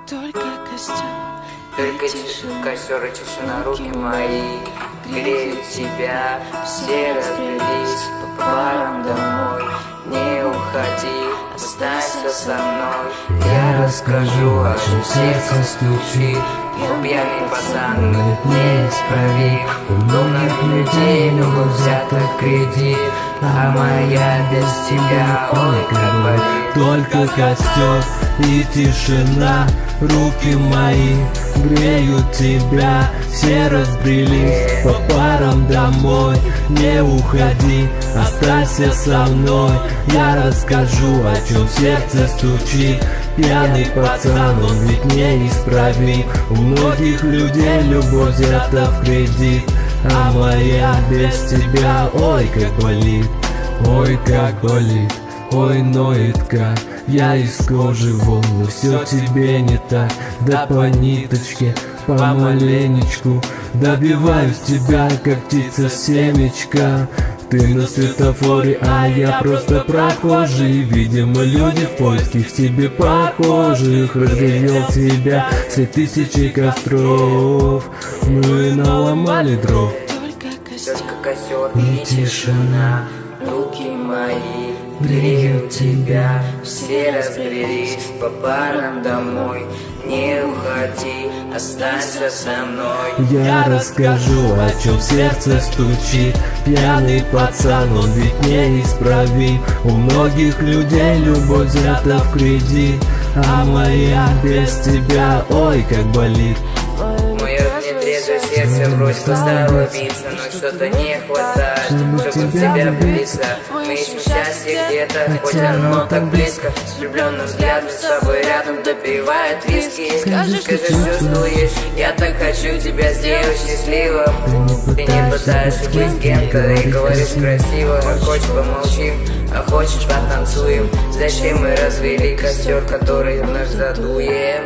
Только костер, Только костер и тишина, руки мои греют тебя. Все разбрелись по парам домой. Не уходи, останься со мной. Я расскажу, о чем сердце стучит. Я пьяный пацан, неисправим. У многих людей любовь взята в кредит, а моя без тебя, ой, как болит. Только костер и тишина, руки мои греют тебя. Все разбрелись по парам домой. Не уходи, останься со мной. Я расскажу, о чем сердце стучит. Пьяный пацан, он ведь неисправим. У многих людей любовь взята в кредит, а моя без тебя, ой, как болит. Ой, как болит, ой, ноет как. Я из кожи вон, но все тебе не так. Да по ниточке, помаленечку добиваюсь тебя, как птица семечка. Ты на светофоре, а я просто прохожий. Видимо, люди в поиске к тебе похожих. Разглядел тебя среди тысячи костров. Мы наломали дров. Только костер и тишина, руки мои греют тебя. Все разбрелись по парам домой. Не уходи, останься со мной. Я расскажу, о чем сердце стучит. Пьяный пацан, он ведь неисправим. У многих людей любовь взята в кредит, а моя без тебя, ой, как болит. Мое нетрезвое сердце вроде поставило биться, но что-то не хватает, чтобы в тебя влиться. Мы ищем счастье где-то, хоть оно так близко. С влюбленным взглядом с тобой рядом допивает виски. Скажи, что чувствуешь, я так хочу тебя сделать счастливым. Ты не пытаешься быть кем-то и говоришь красиво. Хочешь помолчим, а хочешь потанцуем. Зачем мы развели костер, который вновь задуем?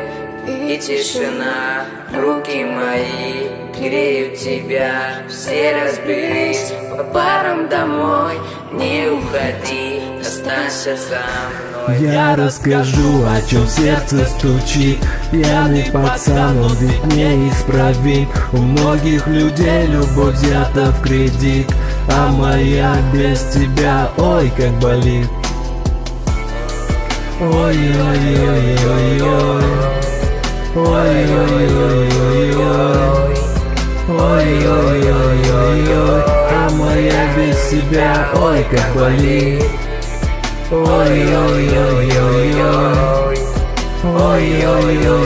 И тишина, руки мои греют тебя. Все разбрелись по парам домой. Не уходи, останься со мной. Я расскажу, о чем сердце стучит. Пьяный пацан, он ведь неисправим. У многих людей любовь взята в кредит, а моя без тебя, ой, как болит. Ой-ой-ой-ой-ой. Ой-ой-ой-ой-ой. Ой-ой-ой-ой-ой. А моя без тебя, ой, как болит. Ой-ой-ой-ой-ой. Ой-ой-ой-ой-ой.